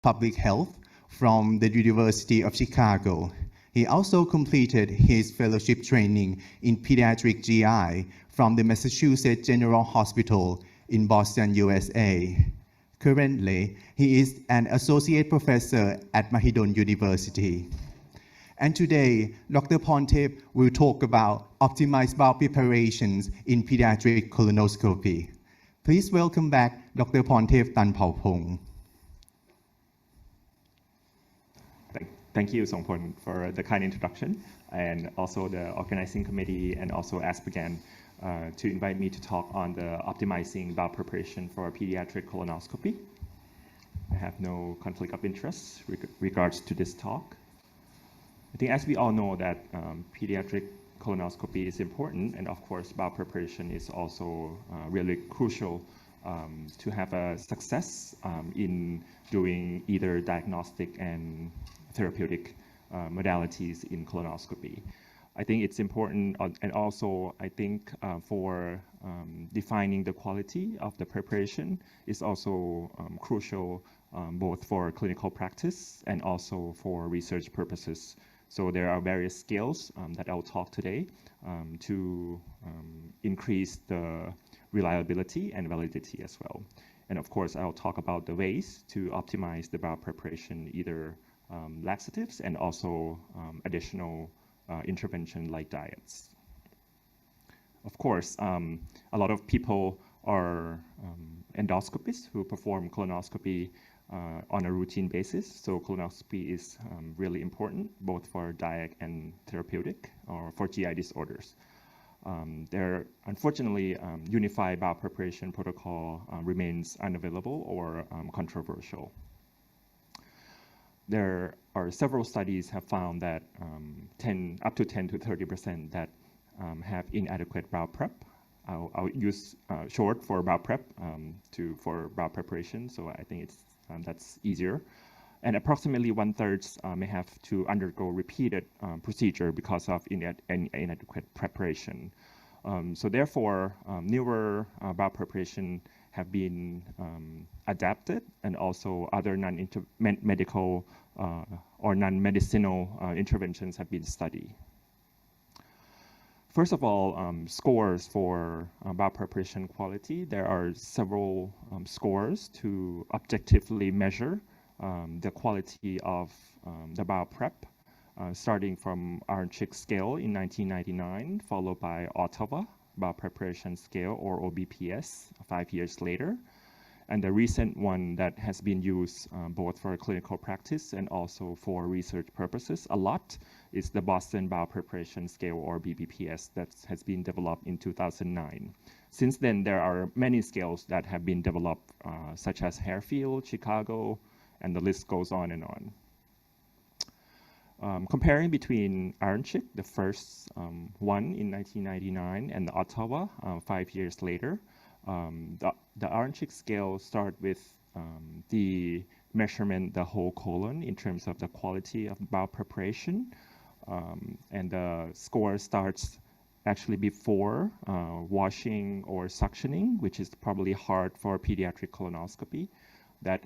Public Health from the University of Chicago. He also completed his fellowship training in pediatric GI from the Massachusetts General Hospital in Boston, USA. Currently, he is an associate professor at Mahidol University. And today, Dr. Pornthep will talk about optimized bowel preparations in pediatric colonoscopy. Please welcome back Dr. Pornthep Tanpowpong. Thank you, Songpon, for the kind introduction, and also the organizing committee and also APPSGHAN to invite me to talk on the optimizing bowel preparation for pediatric colonoscopy. I have no conflict of interest regards to this talk. I think as we all know that pediatric colonoscopy is important, and of course bowel preparation is also really crucial to have a success in doing either diagnostic and therapeutic modalities in colonoscopy. I think it's important, and also I think for defining the quality of the preparation is also crucial both for clinical practice and also for research purposes. So there are various scales that I'll talk today to increase the reliability and validity as well. And of course, I'll talk about the ways to optimize the bowel preparation, either laxatives and also additional intervention like diets. Of course, a lot of people are endoscopists who perform colonoscopy on a routine basis. So colonoscopy is really important, both for diet and therapeutic or for GI disorders. There, unfortunately, unified bowel preparation protocol remains unavailable or controversial. There are several studies have found that up to 10 to 30% that have inadequate bowel prep. I'll use short for bowel prep for bowel preparation, so I think it's that's easier. And approximately 1/3 may have to undergo repeated procedure because of inadequate preparation. So therefore, newer bowel preparation have been adapted, and also other non-medical or non-medicinal interventions have been studied. First of all, scores for bowel preparation quality. There are several scores to objectively measure the quality of the bowel prep, starting from Iron-Chick scale in 1999, followed by Ottawa bowel preparation scale, or OBPS, 5 years later. And the recent one that has been used both for clinical practice and also for research purposes a lot is the Boston Bowel Preparation Scale, or BBPS, that has been developed in 2009. Since then, there are many scales that have been developed, such as Harefield, Chicago, and the list goes on and on. Comparing between Iron-Chick, the first one in 1999, and the Ottawa 5 years later, the Iron-Chick scale start with the measurement the whole colon in terms of the quality of bowel preparation, and the score starts actually before washing or suctioning, which is probably hard for pediatric colonoscopy. That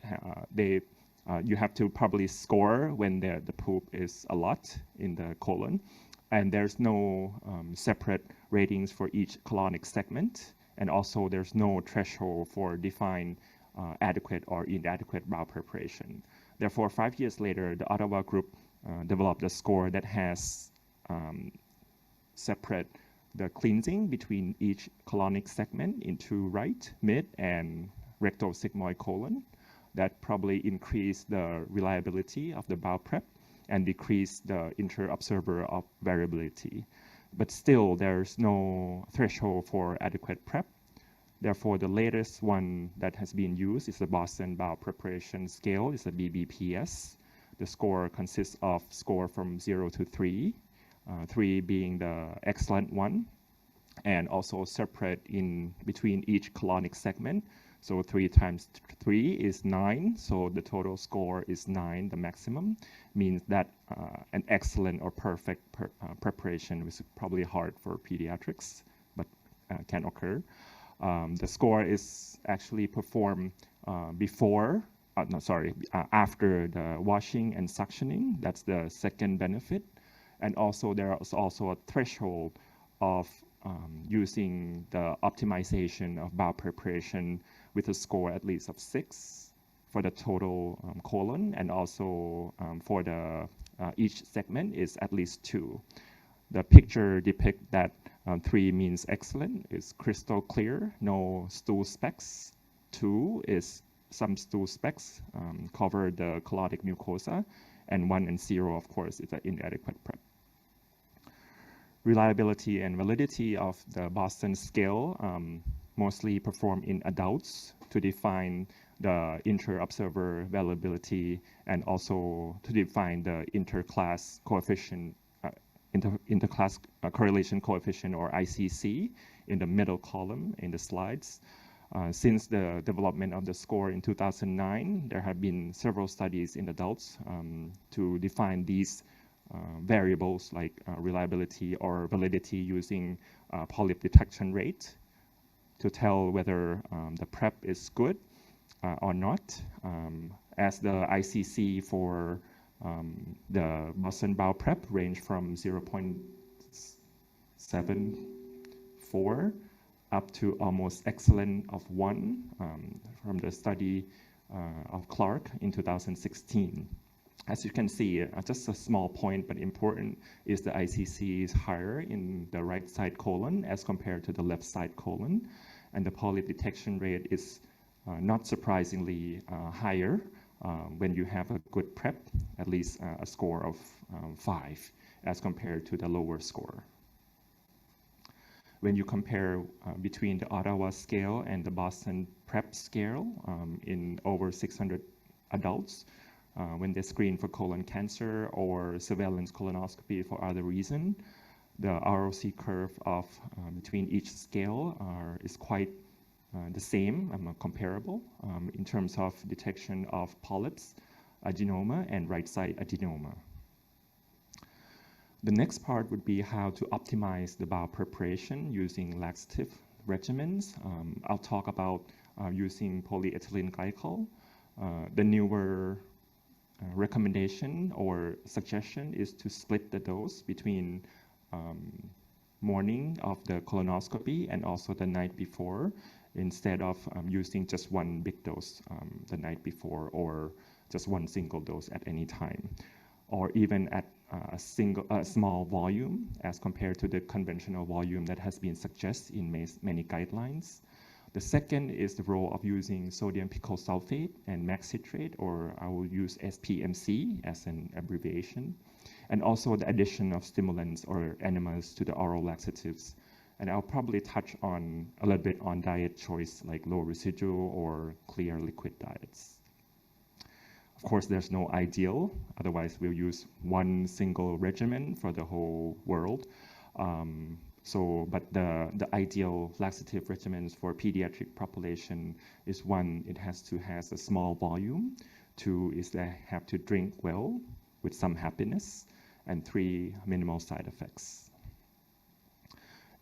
you have to probably score when the poop is a lot in the colon, and there's no separate ratings for each colonic segment. And also, there's no threshold for defined adequate or inadequate bowel preparation. Therefore, 5 years later, the Ottawa group developed a score that has separate the cleansing between each colonic segment into right, mid, and rectal sigmoid colon. That probably increase the reliability of the bowel prep and decrease the inter-observer of variability. But still, there's no threshold for adequate prep. Therefore, the latest one that has been used is the Boston Bowel Preparation Scale, is the BBPS. The score consists of score from 0 to 3, 3 being the excellent one, and also separate in between each colonic segment. So 3 times 3 is 9, so the total score is 9, the maximum, means that an excellent or perfect preparation, which is probably hard for pediatrics, but can occur. The score is actually performed before no, sorry, after the washing and suctioning. That's the second benefit. And also there is also a threshold of using the optimization of bowel preparation with a score at least of 6 for the total colon, and also for the each segment is at least 2. The picture depicts that 3 means excellent, it's crystal clear, no stool specks. 2 is some stool specks cover the colonic mucosa, and 1 and 0, of course, is an inadequate prep. Reliability and validity of the Boston scale mostly performed in adults to define the inter-observer availability, and also to define the interclass coefficient, interclass correlation coefficient, or ICC, in the middle column in the slides. Since the development of the score in 2009, there have been several studies in adults to define these variables like reliability or validity using polyp detection rate to tell whether the prep is good or not. As the ICC for the Boston bowel prep range from 0.74 up to almost excellent of 1 from the study of Clark in 2016. As you can see, just a small point but important is the ICC is higher in the right side colon as compared to the left side colon, and the polyp detection rate is not surprisingly higher when you have a good prep, at least a score of 5 as compared to the lower score. When you compare between the Ottawa scale and the Boston prep scale in over 600 adults, when they screen for colon cancer or surveillance colonoscopy for other reason, the ROC curve of between each scale is quite the same, comparable in terms of detection of polyps, adenoma, and right side adenoma. The next part would be how to optimize the bowel preparation using laxative regimens. I'll talk about using polyethylene glycol. The newer recommendation or suggestion is to split the dose between morning of the colonoscopy and also the night before, instead of using just one big dose the night before, or just one single dose at any time, or even at a small volume as compared to the conventional volume that has been suggested in many guidelines. The second is the role of using sodium picoyl sulfate and max citrate, or I will use SPMC as an abbreviation, and also the addition of stimulants or enemas to the oral laxatives. And I'll probably touch on a little bit on diet choice, like low residual or clear liquid diets. Of course, there's no ideal, otherwise we'll use one single regimen for the whole world. But the ideal laxative regimens for pediatric population is 1, it has to have a small volume, 2 is they have to drink well with some happiness, and 3, minimal side effects.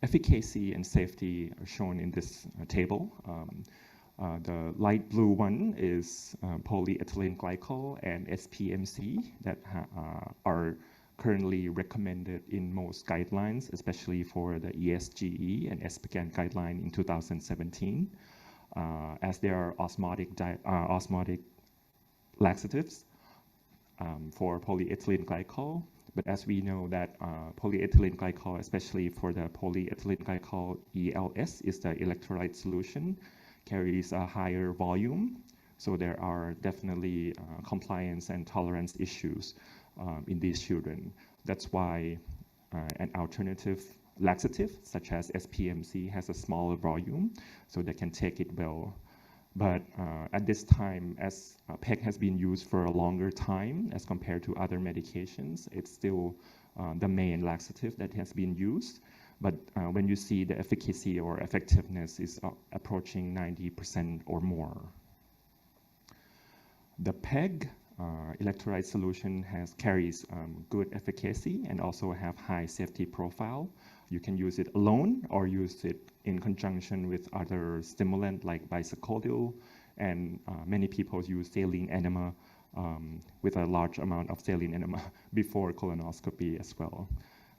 Efficacy and safety are shown in this table. The light blue one is polyethylene glycol and SPMC that are currently recommended in most guidelines, especially for the ESGE and APPSGHAN guideline in 2017, as they are osmotic laxatives for polyethylene glycol. But as we know that polyethylene glycol, especially for the polyethylene glycol ELS, is the electrolyte solution, carries a higher volume. So there are definitely compliance and tolerance issues in these children. That's why an alternative laxative, such as SPMC, has a smaller volume, so they can take it well. But at this time, as PEG has been used for a longer time as compared to other medications, it's still the main laxative that has been used. But when you see the efficacy or effectiveness is approaching 90% or more. The PEG electrolyte solution carries good efficacy and also have high safety profile. You can use it alone or use it in conjunction with other stimulant like bisacodyl and many people use saline enema with a large amount of saline enema before colonoscopy as well.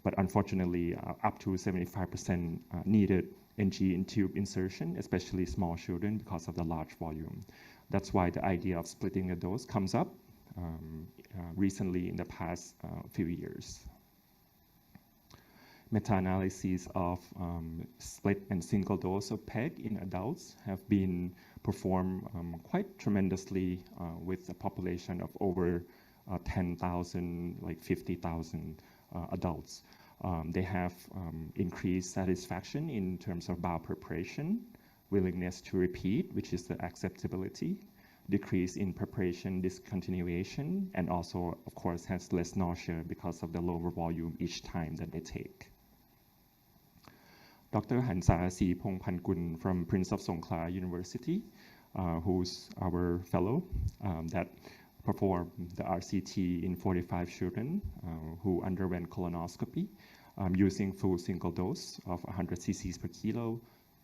But unfortunately, up to 75% needed NG in tube insertion, especially small children, because of the large volume. That's why the idea of splitting a dose comes up recently in the past few years. Meta-analyses of split and single dose of PEG in adults have been performed quite tremendously with a population of over 10,000, like 50,000 adults. They have increased satisfaction in terms of bowel preparation, willingness to repeat, which is the acceptability, decrease in preparation discontinuation, and also, of course, has less nausea because of the lower volume each time that they take. Dr. Hansa Sipongpankun from Prince of Songkla University, who's our fellow that performed the RCT in 45 children who underwent colonoscopy using full single dose of 100 cc's per kilo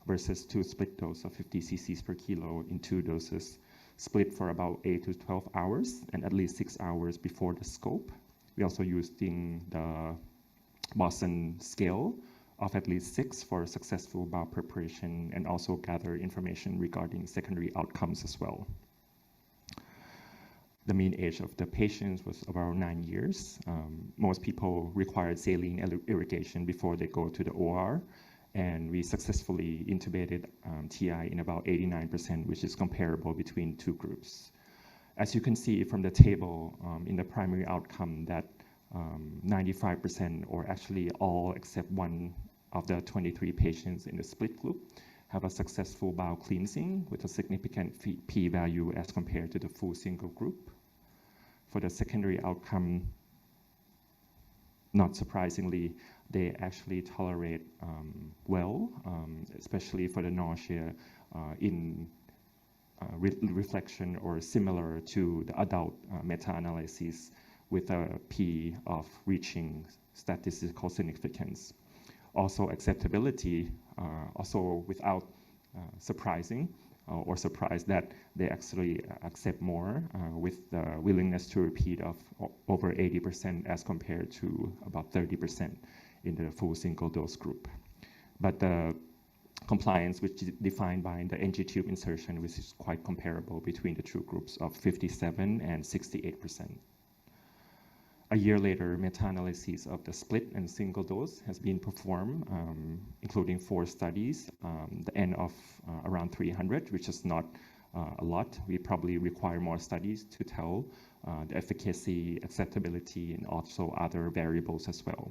versus 2 split dose of 50 cc's per kilo in 2 doses, split for about 8 to 12 hours and at least 6 hours before the scope. We also using the Boston scale of at least 6 for successful bowel preparation and also gather information regarding secondary outcomes as well. The mean age of the patients was about 9 years. Most people required saline irrigation before they go to the OR, and we successfully intubated TI in about 89%, which is comparable between 2 groups. As you can see from the table in the primary outcome that 95%, or actually all except one of the 23 patients in the split group, have a successful bowel cleansing with a significant p-value as compared to the full single group. For the secondary outcome, not surprisingly, they actually tolerate well, especially for the nausea in reflection or similar to the adult meta-analysis with a p of reaching statistical significance. Also acceptability, also without surprising or surprise that they actually accept more with the willingness to repeat of over 80% as compared to about 30% in the full single dose group. But the compliance, which is defined by the NG tube insertion, which is quite comparable between the 2 groups of 57 and 68%. A year later, meta-analysis of the split and single dose has been performed, including 4 studies, the N of around 300, which is not a lot. We probably require more studies to tell the efficacy, acceptability, and also other variables as well.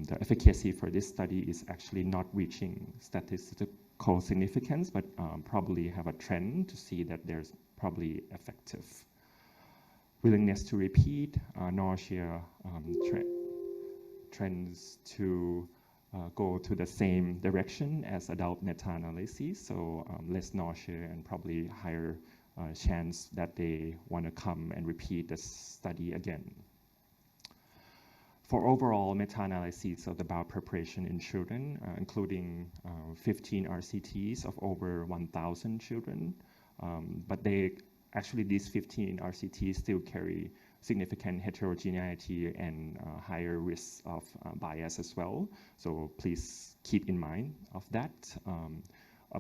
The efficacy for this study is actually not reaching statistical significance, but probably have a trend to see that there's probably effective. Willingness to repeat, nausea trends to go to the same direction as adult meta-analysis, so less nausea and probably higher chance that they want to come and repeat the study again. For overall meta-analysis of the bowel preparation in children, including 15 RCTs of over 1,000 children, but actually, these 15 RCTs still carry significant heterogeneity and higher risks of bias as well. So please keep in mind of that.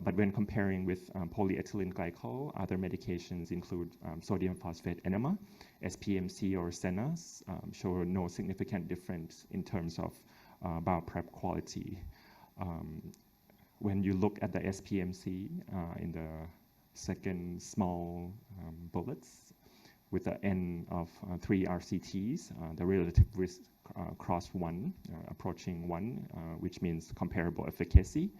But when comparing with polyethylene glycol, other medications include sodium phosphate enema, SPMC or SENA, show no significant difference in terms of bowel prep quality. When you look at the SPMC in the second small bullets with the N of 3 RCTs, the relative risk cross 1, approaching 1, which means comparable efficacy.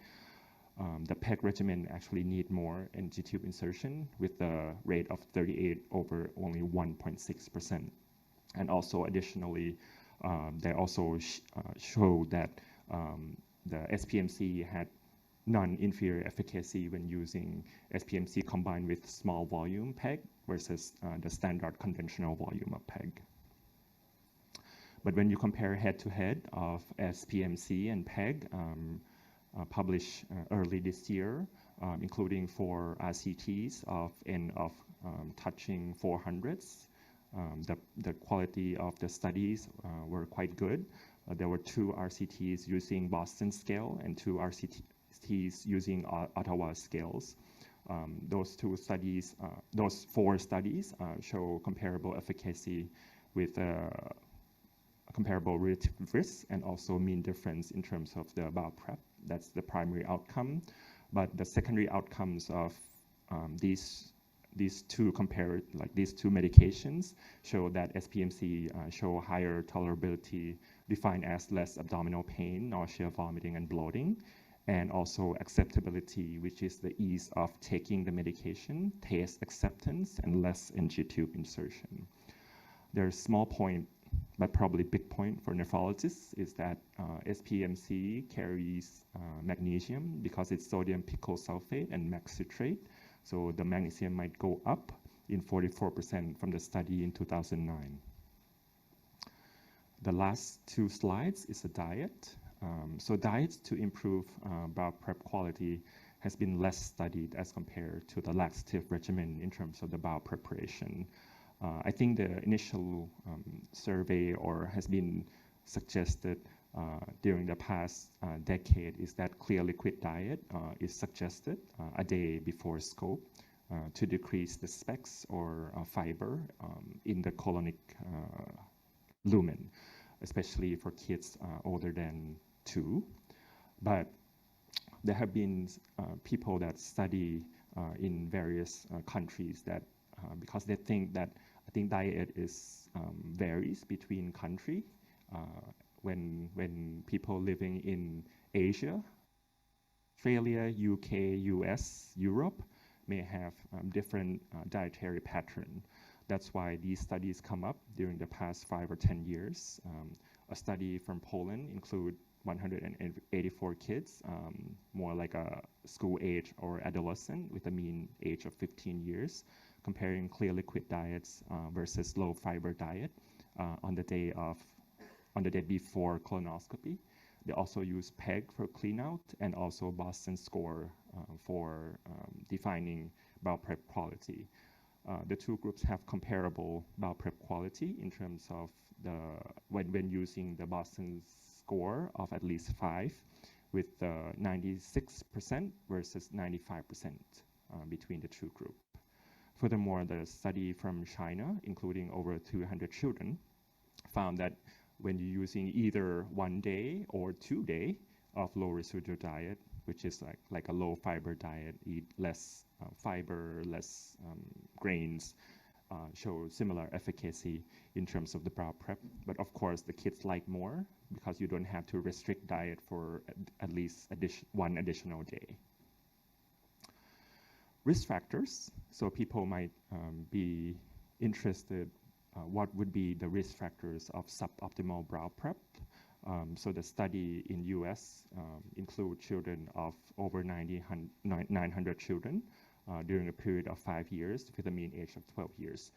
The PEG regimen actually need more NG tube insertion with the rate of 38 over only 1.6%. And also additionally, they also show that the SPMC had non-inferior efficacy when using SPMC combined with small volume PEG versus the standard conventional volume of PEG. But when you compare head-to-head of SPMC and PEG, published early this year, including 4 RCTs of N of touching 400s. The quality of the studies were quite good. There were 2 RCTs using Boston scale and 2 RCTs using Ottawa scales. Those 4 studies show comparable efficacy with comparable relative risk and also mean difference in terms of the bowel prep. That's the primary outcome. But the secondary outcomes of these two medications show that SPMC show higher tolerability, defined as less abdominal pain, nausea, vomiting, and bloating, and also acceptability, which is the ease of taking the medication, taste acceptance, and less NG tube insertion. There's a small point, but probably big point for nephrologists, is that SPMC carries magnesium because it's sodium picoyl sulfate and mac citrate. So the magnesium might go up in 44% from the study in 2009. The last 2 slides is a diet. So diets to improve bowel prep quality has been less studied as compared to the laxative regimen in terms of the bowel preparation. I think the initial survey has been suggested during the past decade is that clear liquid diet is suggested a day before scope to decrease the specks or fiber in the colonic lumen, especially for kids older than 2. But there have been people that study in various countries that because they think that diet is varies between country. When people living in Asia, Australia, UK, US, Europe may have different dietary pattern. That's why these studies come up during the past 5 or 10 years. A study from Poland include 184 kids, more like a school age or adolescent with a mean age of 15 years, comparing clear liquid diets versus low fiber diet on the day before colonoscopy. They also use PEG for clean out and also Boston score for defining bowel prep quality. The 2 groups have comparable bowel prep quality in terms of when using the Boston score of at least 5, with 96% versus 95% between the 2 groups. Furthermore, the study from China, including over 200 children, found that when you're using either 1 day or 2 day of low residual diet, which is like a low fiber diet, eat less fiber, less grains, show similar efficacy in terms of the bowel prep. But of course, the kids like more because you don't have to restrict diet for at least 1 additional day. Risk factors. So people might be interested what would be the risk factors of suboptimal bowel prep. So the study in US include children of over 900 children during a period of 5 years with a mean age of 12 years.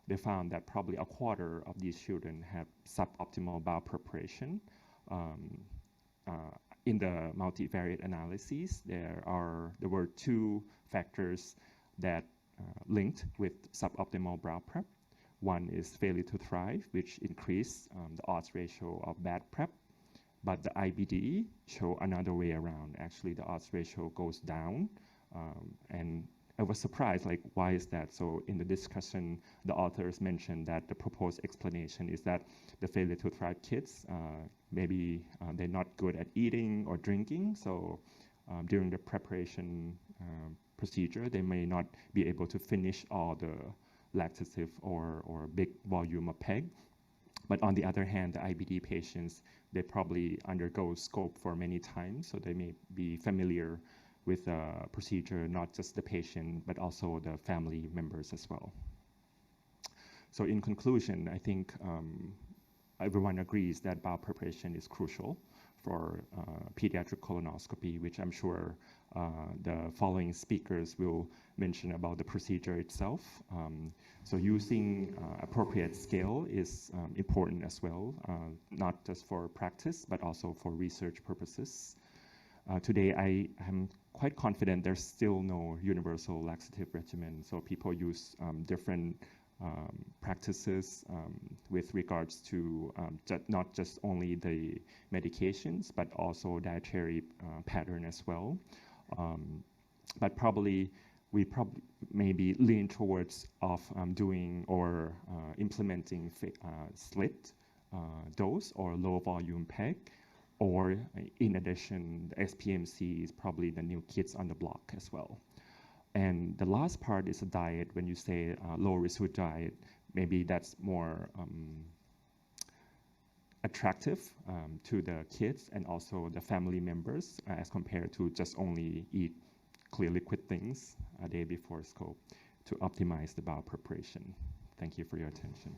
They found that probably a quarter of these children have suboptimal bowel preparation. In the multivariate analyses, there were 2 factors that linked with suboptimal bowel prep. One is failure to thrive, which increased the odds ratio of bad prep. But the IBD show another way around. Actually, the odds ratio goes down. And I was surprised, like, why is that? So in the discussion, the authors mentioned that the proposed explanation is that the failure to thrive kids, maybe they're not good at eating or drinking. So during the preparation procedure, they may not be able to finish all the laxative or big volume of PEG. But on the other hand, the IBD patients, they probably undergo scope for many times, so they may be familiar with the procedure, not just the patient, but also the family members as well. So in conclusion, I think everyone agrees that bowel preparation is crucial for pediatric colonoscopy, which I'm sure the following speakers will mention about the procedure itself. So using appropriate scale is important as well, not just for practice, but also for research purposes. Today, I am quite confident there's still no universal laxative regimen. So people use different practices with regards to not just only the medications, but also dietary pattern as well. But probably we maybe lean towards of doing or implementing slit dose or low volume peg, or in addition, the SPMC is probably the new kids on the block as well. And the last part is a diet. When you say low risk food diet, maybe that's more attractive to the kids and also the family members as compared to just only eat clear liquid things a day before scope to optimize the bowel preparation. Thank you for your attention.